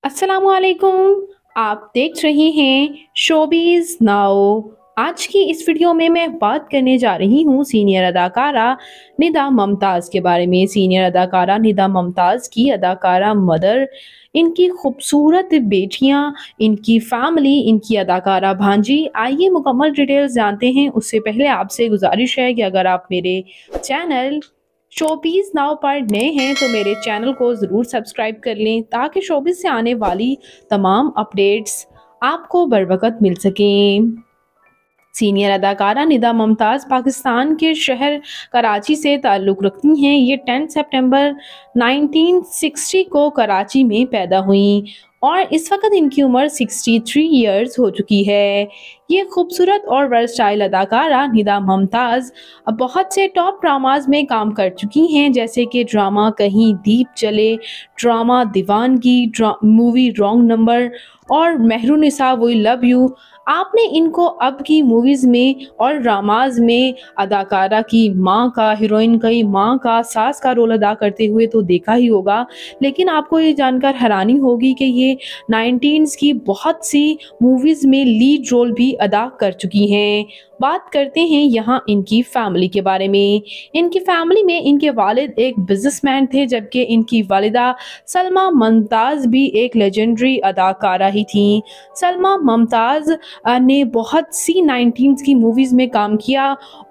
अस्सलामुअलैकुम। आप देख रहे हैं शोबीज नाउ। आज की इस वीडियो में मैं बात करने जा रही हूँ सीनियर अदाकारा निदा मुमताज़ के बारे में। सीनियर अदाकारा निदा मुमताज़ की अदाकारा मदर, इनकी खूबसूरत बेटियाँ, इनकी फैमिली, इनकी अदाकारा भांजी। आइए मुकम्मल डिटेल्स जानते हैं। उससे पहले आपसे गुजारिश है कि अगर आप मेरे चैनल शोबीज नाउ पर नए हैं तो मेरे चैनल को ज़रूर सब्सक्राइब कर लें ताकि शोबीज से आने वाली तमाम अपडेट्स आपको बर वक्त मिल सकें। सीनियर अदाकारा निदा मुमताज़ पाकिस्तान के शहर कराची से ताल्लुक़ रखती हैं। ये 10 सितंबर 1960 को कराची में पैदा हुई और इस वक्त इनकी उम्र 63 ईयर्स हो चुकी है। ये खूबसूरत और वर्सटाइल अदाकारा निदा मुमताज़ अब बहुत से टॉप ड्रामाज में काम कर चुकी हैं, जैसे कि ड्रामा कहीं दीप जले, ड्रामा दीवानगी, मूवी रॉन्ग नंबर और मेहरुनिसा वी लव यू। आपने इनको अब की मूवीज़ में और ड्रामाज में अदाकारा की माँ का, हीरोइन की माँ का, सास का रोल अदा करते हुए तो देखा ही होगा, लेकिन आपको ये जानकर हैरानी होगी कि ये 19s की बहुत सी मूवीज़ में लीड रोल भी अदा कर चुकी हैं। बात करते हैं यहाँ इनकी फैमिली के बारे में। इनकी फैमिली में इनके वालिद एक बिजनेसमैन थे, जबकि इनकी वालिदा सलमा मुमताज़ भी एक लेजेंडरी अदाकारा ही थी। सलमा मुमताज़ ने बहुत सी 19s की मूवीज़ में काम किया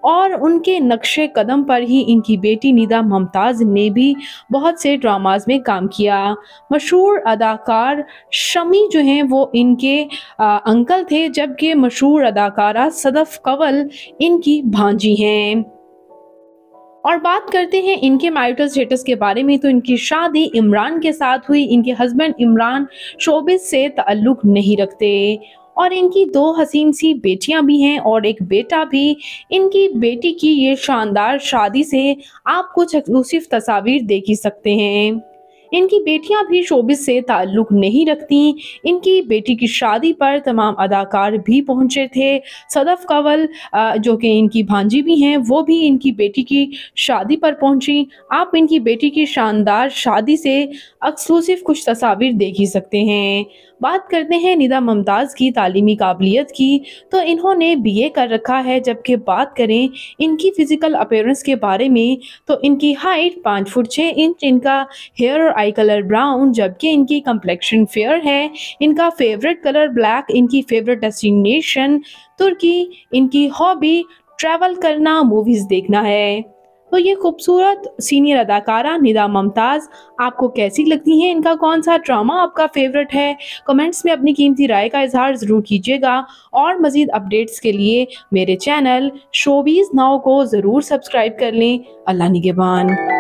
और उनके नक्शे कदम पर ही इनकी बेटी निदा मुमताज़ ने भी बहुत से ड्रामाज में काम किया। मशहूर अदाकार शमी जो हैं वो इनके अंकल थे, जबकि मशहूर अदाकारा सदफ कंवल इनकी भांजी हैं। और बात करते हैं इनके मैरिटल स्टेटस के बारे में, तो इनकी शादी इमरान के साथ हुई। इनके हस्बैंड इमरान शोबिस से ताल्लुक़ नहीं रखते और इनकी 2 हसीन सी बेटियां भी हैं और एक बेटा भी। इनकी बेटी की ये शानदार शादी से आप कुछ एक्सक्लूसिव तस्वीर देख ही सकते हैं। इनकी बेटियां भी शोबिस से ताल्लुक़ नहीं रखती। इनकी बेटी की शादी पर तमाम अदाकार भी पहुंचे थे। सदफ कंवल जो कि इनकी भांजी भी हैं, वो भी इनकी बेटी की शादी पर पहुंची। आप इनकी बेटी की शानदार शादी से एक्सक्लूसिव कुछ तस्वीर देख ही सकते हैं। बात करते हैं निदा मुमताज़ की तालीमी काबिलियत की, तो इन्होंने बीए कर रखा है। जबकि बात करें इनकी फ़िज़िकल अपीयरेंस के बारे में, तो इनकी हाइट 5 फुट 6 इंच, इनका हेयर और आई कलर ब्राउन, जबकि इनकी कम्प्लेक्शन फेयर है। इनका फेवरेट कलर ब्लैक, इनकी फेवरेट डेस्टिनेशन तुर्की, इनकी हॉबी ट्रैवल करना, मूवीज़ देखना है। तो ये खूबसूरत सीनियर अदाकारा निदा मुमताज़ आपको कैसी लगती हैं? इनका कौन सा ड्रामा आपका फेवरेट है? कमेंट्स में अपनी कीमती राय का इजहार ज़रूर कीजिएगा और मज़ीद अपडेट्स के लिए मेरे चैनल शोबीज़ नाउ को ज़रूर सब्सक्राइब कर लें। अल्लाह निगहबान।